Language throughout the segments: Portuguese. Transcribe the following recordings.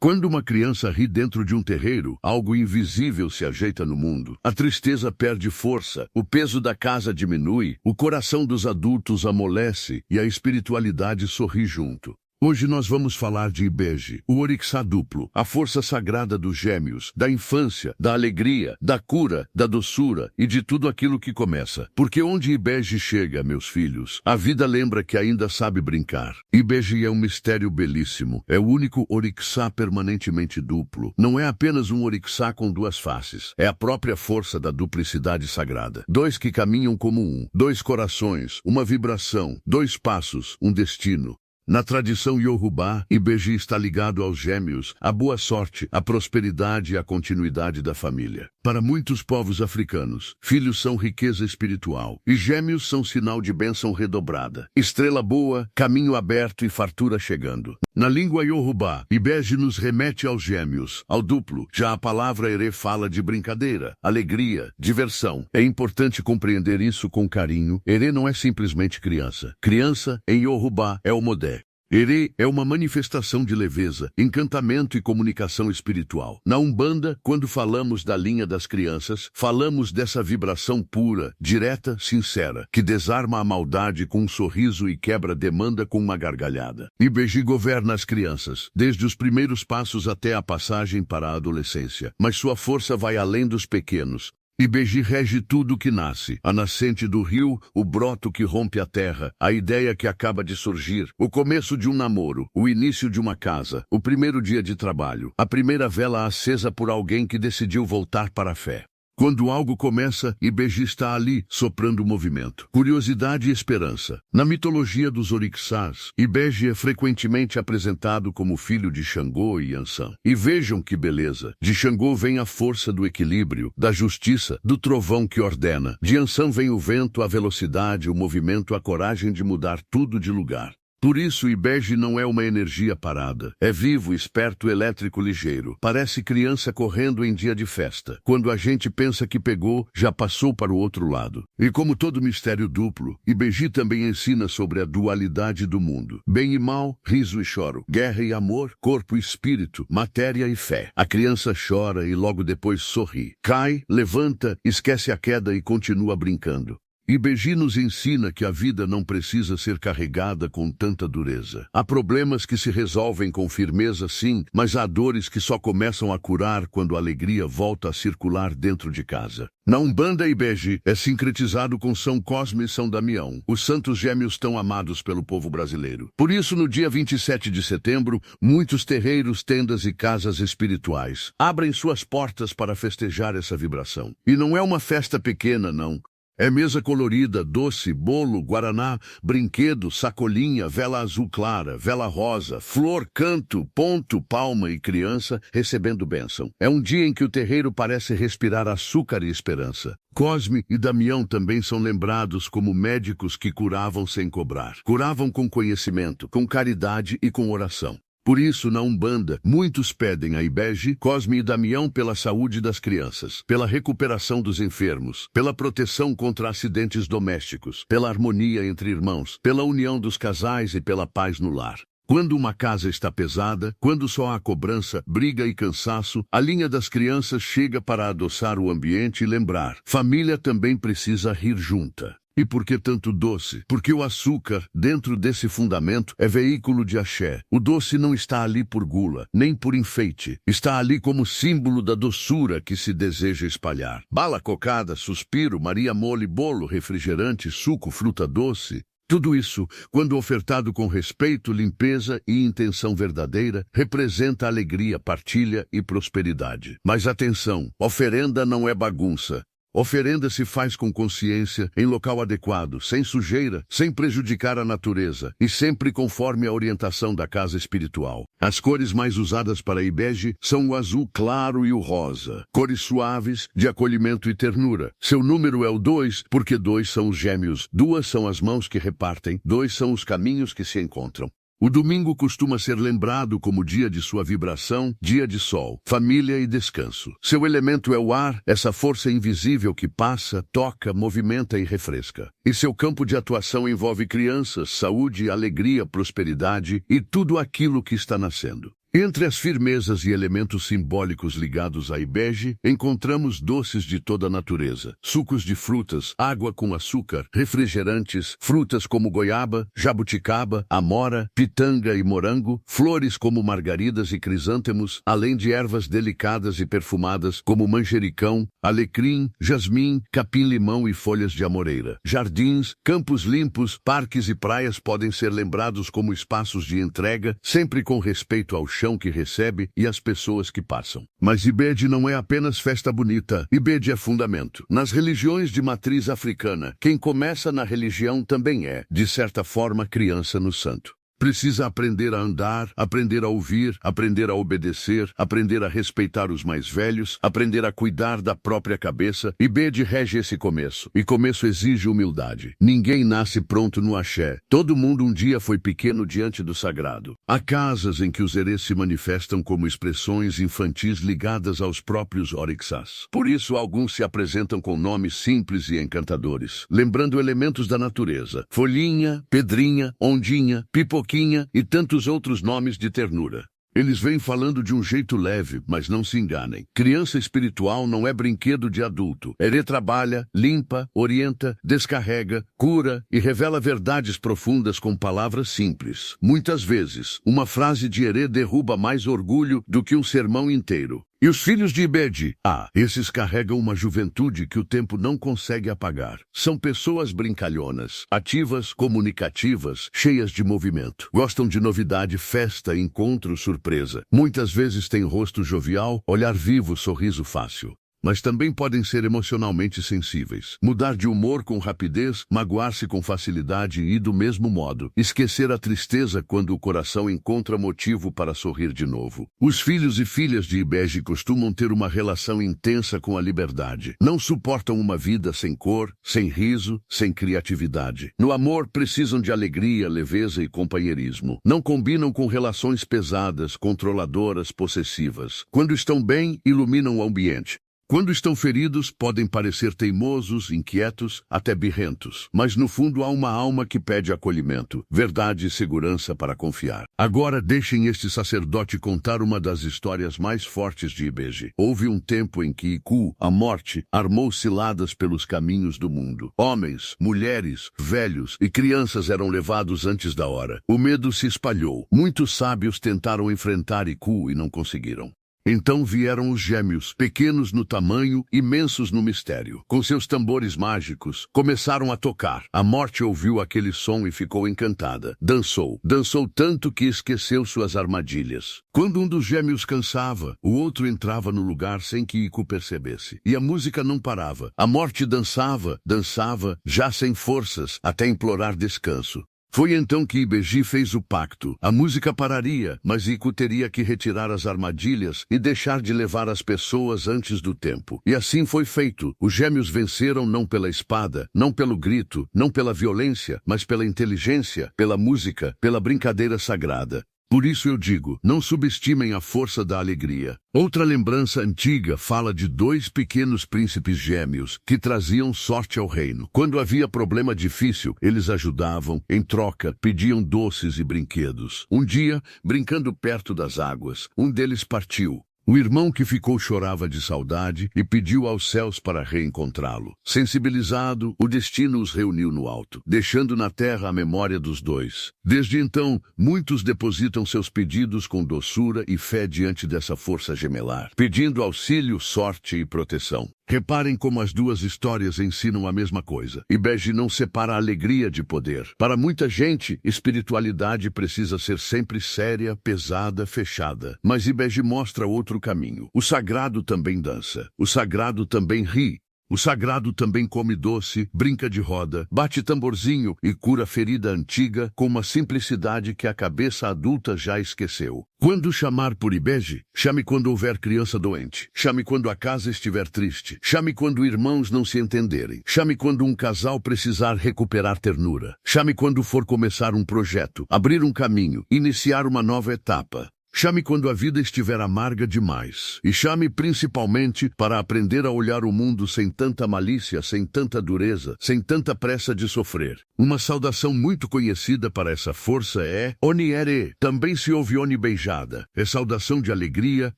Quando uma criança ri dentro de um terreiro, algo invisível se ajeita no mundo. A tristeza perde força, o peso da casa diminui, o coração dos adultos amolece e a espiritualidade sorri junto. Hoje nós vamos falar de Ibeji, o orixá duplo, a força sagrada dos gêmeos, da infância, da alegria, da cura, da doçura e de tudo aquilo que começa. Porque onde Ibeji chega, meus filhos, a vida lembra que ainda sabe brincar. Ibeji é um mistério belíssimo, é o único orixá permanentemente duplo. Não é apenas um orixá com duas faces, é a própria força da duplicidade sagrada. Dois que caminham como um, dois corações, uma vibração, dois passos, um destino. Na tradição Yorubá, Ibeji está ligado aos gêmeos, à boa sorte, à prosperidade e à continuidade da família. Para muitos povos africanos, filhos são riqueza espiritual e gêmeos são sinal de bênção redobrada. Estrela boa, caminho aberto e fartura chegando. Na língua Yorubá, Ibeji nos remete aos gêmeos, ao duplo. Já a palavra Ere fala de brincadeira, alegria, diversão. É importante compreender isso com carinho. Ere não é simplesmente criança. Criança, em Yorubá, é o modé. Ere é uma manifestação de leveza, encantamento e comunicação espiritual. Na Umbanda, quando falamos da linha das crianças, falamos dessa vibração pura, direta, sincera, que desarma a maldade com um sorriso e quebra a demanda com uma gargalhada. Ibeji governa as crianças, desde os primeiros passos até a passagem para a adolescência, mas sua força vai além dos pequenos. Ibeji rege tudo que nasce, a nascente do rio, o broto que rompe a terra, a ideia que acaba de surgir, o começo de um namoro, o início de uma casa, o primeiro dia de trabalho, a primeira vela acesa por alguém que decidiu voltar para a fé. Quando algo começa, Ibeji está ali, soprando movimento, curiosidade e esperança. Na mitologia dos orixás, Ibeji é frequentemente apresentado como filho de Xangô e Yansan. E vejam que beleza! De Xangô vem a força do equilíbrio, da justiça, do trovão que ordena. De Yansan vem o vento, a velocidade, o movimento, a coragem de mudar tudo de lugar. Por isso, Ibeji não é uma energia parada. É vivo, esperto, elétrico, ligeiro. Parece criança correndo em dia de festa. Quando a gente pensa que pegou, já passou para o outro lado. E como todo mistério duplo, Ibeji também ensina sobre a dualidade do mundo. Bem e mal, riso e choro. Guerra e amor, corpo e espírito, matéria e fé. A criança chora e logo depois sorri. Cai, levanta, esquece a queda e continua brincando. Ibeji nos ensina que a vida não precisa ser carregada com tanta dureza. Há problemas que se resolvem com firmeza, sim, mas há dores que só começam a curar quando a alegria volta a circular dentro de casa. Na Umbanda, Ibeji é sincretizado com São Cosme e São Damião, os santos gêmeos tão amados pelo povo brasileiro. Por isso, no dia 27 de setembro, muitos terreiros, tendas e casas espirituais abrem suas portas para festejar essa vibração. E não é uma festa pequena, não. É mesa colorida, doce, bolo, guaraná, brinquedo, sacolinha, vela azul clara, vela rosa, flor, canto, ponto, palma e criança recebendo bênção. É um dia em que o terreiro parece respirar açúcar e esperança. Cosme e Damião também são lembrados como médicos que curavam sem cobrar. Curavam com conhecimento, com caridade e com oração. Por isso, na Umbanda, muitos pedem a Ibeji, Cosme e Damião pela saúde das crianças, pela recuperação dos enfermos, pela proteção contra acidentes domésticos, pela harmonia entre irmãos, pela união dos casais e pela paz no lar. Quando uma casa está pesada, quando só há cobrança, briga e cansaço, a linha das crianças chega para adoçar o ambiente e lembrar: família também precisa rir junta. E por que tanto doce? Porque o açúcar, dentro desse fundamento, é veículo de axé. O doce não está ali por gula, nem por enfeite. Está ali como símbolo da doçura que se deseja espalhar. Bala, cocada, suspiro, Maria mole, bolo, refrigerante, suco, fruta doce. Tudo isso, quando ofertado com respeito, limpeza e intenção verdadeira, representa alegria, partilha e prosperidade. Mas atenção, oferenda não é bagunça. Oferenda se faz com consciência, em local adequado, sem sujeira, sem prejudicar a natureza e sempre conforme a orientação da casa espiritual. As cores mais usadas para Ibeji são o azul claro e o rosa, cores suaves, de acolhimento e ternura. Seu número é o 2, porque 2 são os gêmeos, 2 são as mãos que repartem, 2 são os caminhos que se encontram. O domingo costuma ser lembrado como dia de sua vibração, dia de sol, família e descanso. Seu elemento é o ar, essa força invisível que passa, toca, movimenta e refresca. E seu campo de atuação envolve crianças, saúde, alegria, prosperidade e tudo aquilo que está nascendo. Entre as firmezas e elementos simbólicos ligados a Ibeji, encontramos doces de toda a natureza, sucos de frutas, água com açúcar, refrigerantes, frutas como goiaba, jabuticaba, amora, pitanga e morango, flores como margaridas e crisântemos, além de ervas delicadas e perfumadas como manjericão, alecrim, jasmim, capim-limão e folhas de amoreira. Jardins, campos limpos, parques e praias podem ser lembrados como espaços de entrega, sempre com respeito ao chão que recebe e às pessoas que passam. Mas Ibeji não é apenas festa bonita, Ibeji é fundamento. Nas religiões de matriz africana, quem começa na religião também é, de certa forma, criança no santo. Precisa aprender a andar, aprender a ouvir, aprender a obedecer, aprender a respeitar os mais velhos, aprender a cuidar da própria cabeça. Ibeji rege esse começo, e começo exige humildade. Ninguém nasce pronto no axé. Todo mundo um dia foi pequeno diante do sagrado. Há casas em que os erês se manifestam como expressões infantis ligadas aos próprios orixás. Por isso, alguns se apresentam com nomes simples e encantadores, lembrando elementos da natureza: folhinha, pedrinha, ondinha, pipoquinha e tantos outros nomes de ternura. Eles vêm falando de um jeito leve, mas não se enganem. Criança espiritual não é brinquedo de adulto. Herê trabalha, limpa, orienta, descarrega, cura e revela verdades profundas com palavras simples. Muitas vezes, uma frase de Herê derruba mais orgulho do que um sermão inteiro. E os filhos de Ibeji? Esses carregam uma juventude que o tempo não consegue apagar. São pessoas brincalhonas, ativas, comunicativas, cheias de movimento. Gostam de novidade, festa, encontro, surpresa. Muitas vezes têm rosto jovial, olhar vivo, sorriso fácil. Mas também podem ser emocionalmente sensíveis. Mudar de humor com rapidez, magoar-se com facilidade e, do mesmo modo, esquecer a tristeza quando o coração encontra motivo para sorrir de novo. Os filhos e filhas de Ibeji costumam ter uma relação intensa com a liberdade. Não suportam uma vida sem cor, sem riso, sem criatividade. No amor, precisam de alegria, leveza e companheirismo. Não combinam com relações pesadas, controladoras, possessivas. Quando estão bem, iluminam o ambiente. Quando estão feridos, podem parecer teimosos, inquietos, até birrentos. Mas no fundo há uma alma que pede acolhimento, verdade e segurança para confiar. Agora deixem este sacerdote contar uma das histórias mais fortes de Ibeji. Houve um tempo em que Iku, a morte, armou ciladas pelos caminhos do mundo. Homens, mulheres, velhos e crianças eram levados antes da hora. O medo se espalhou. Muitos sábios tentaram enfrentar Iku e não conseguiram. Então vieram os gêmeos, pequenos no tamanho, imensos no mistério. Com seus tambores mágicos, começaram a tocar. A morte ouviu aquele som e ficou encantada. Dançou. Dançou tanto que esqueceu suas armadilhas. Quando um dos gêmeos cansava, o outro entrava no lugar sem que Iku percebesse. E a música não parava. A morte dançava, dançava, já sem forças, até implorar descanso. Foi então que Ibeji fez o pacto. A música pararia, mas Iku teria que retirar as armadilhas e deixar de levar as pessoas antes do tempo. E assim foi feito. Os gêmeos venceram não pela espada, não pelo grito, não pela violência, mas pela inteligência, pela música, pela brincadeira sagrada. Por isso eu digo, não subestimem a força da alegria. Outra lembrança antiga fala de dois pequenos príncipes gêmeos que traziam sorte ao reino. Quando havia problema difícil, eles ajudavam, em troca, pediam doces e brinquedos. Um dia, brincando perto das águas, um deles partiu. O irmão que ficou chorava de saudade e pediu aos céus para reencontrá-lo. Sensibilizado, o destino os reuniu no alto, deixando na terra a memória dos dois. Desde então, muitos depositam seus pedidos com doçura e fé diante dessa força gemelar, pedindo auxílio, sorte e proteção. Reparem como as duas histórias ensinam a mesma coisa. Ibeji não separa a alegria de poder. Para muita gente, espiritualidade precisa ser sempre séria, pesada, fechada. Mas Ibeji mostra outro caminho. O sagrado também dança. O sagrado também ri. O sagrado também come doce, brinca de roda, bate tamborzinho e cura ferida antiga com uma simplicidade que a cabeça adulta já esqueceu. Quando chamar por Ibeji, chame quando houver criança doente. Chame quando a casa estiver triste. Chame quando irmãos não se entenderem. Chame quando um casal precisar recuperar ternura. Chame quando for começar um projeto, abrir um caminho, iniciar uma nova etapa. Chame quando a vida estiver amarga demais. E chame principalmente para aprender a olhar o mundo sem tanta malícia, sem tanta dureza, sem tanta pressa de sofrer. Uma saudação muito conhecida para essa força é Oniere. Também se ouve Oni beijada. É saudação de alegria,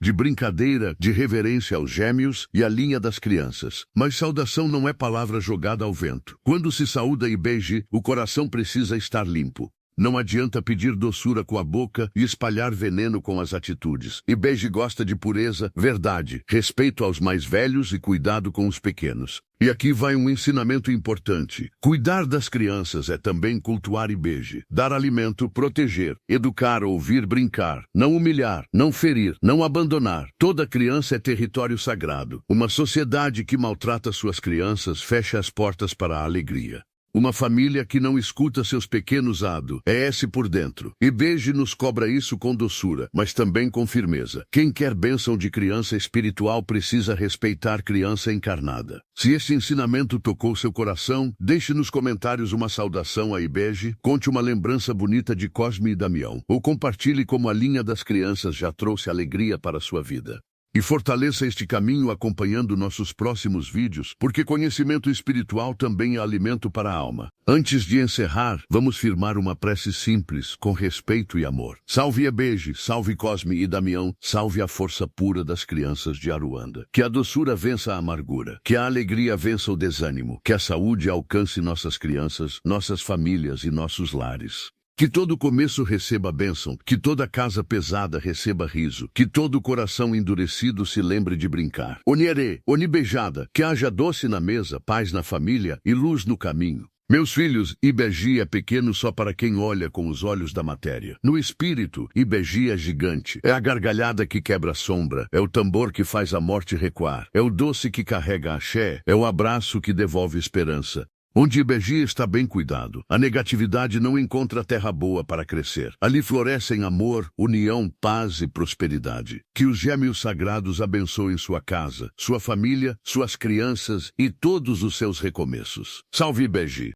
de brincadeira, de reverência aos gêmeos e à linha das crianças. Mas saudação não é palavra jogada ao vento. Quando se saúda e beije, o coração precisa estar limpo. Não adianta pedir doçura com a boca e espalhar veneno com as atitudes. Ibeji gosta de pureza, verdade, respeito aos mais velhos e cuidado com os pequenos. E aqui vai um ensinamento importante. Cuidar das crianças é também cultuar Ibeji. Dar alimento, proteger, educar, ouvir, brincar. Não humilhar, não ferir, não abandonar. Toda criança é território sagrado. Uma sociedade que maltrata suas crianças fecha as portas para a alegria. Uma família que não escuta seus pequenos adoece por dentro. Ibeji nos cobra isso com doçura, mas também com firmeza. Quem quer bênção de criança espiritual precisa respeitar criança encarnada. Se este ensinamento tocou seu coração, deixe nos comentários uma saudação a Ibeji, conte uma lembrança bonita de Cosme e Damião, ou compartilhe como a linha das crianças já trouxe alegria para a sua vida. E fortaleça este caminho acompanhando nossos próximos vídeos, porque conhecimento espiritual também é alimento para a alma. Antes de encerrar, vamos firmar uma prece simples, com respeito e amor. Salve Ibeji, salve Cosme e Damião, salve a força pura das crianças de Aruanda. Que a doçura vença a amargura, que a alegria vença o desânimo, que a saúde alcance nossas crianças, nossas famílias e nossos lares. Que todo começo receba bênção, que toda casa pesada receba riso, que todo coração endurecido se lembre de brincar. Oniere, Oni beijada, que haja doce na mesa, paz na família e luz no caminho. Meus filhos, Ibeji é pequeno só para quem olha com os olhos da matéria. No espírito, Ibeji é gigante. É a gargalhada que quebra a sombra, é o tambor que faz a morte recuar, é o doce que carrega axé, é o abraço que devolve esperança. Onde Ibeji está bem cuidado, a negatividade não encontra terra boa para crescer. Ali florescem amor, união, paz e prosperidade. Que os gêmeos sagrados abençoem sua casa, sua família, suas crianças e todos os seus recomeços. Salve Ibeji!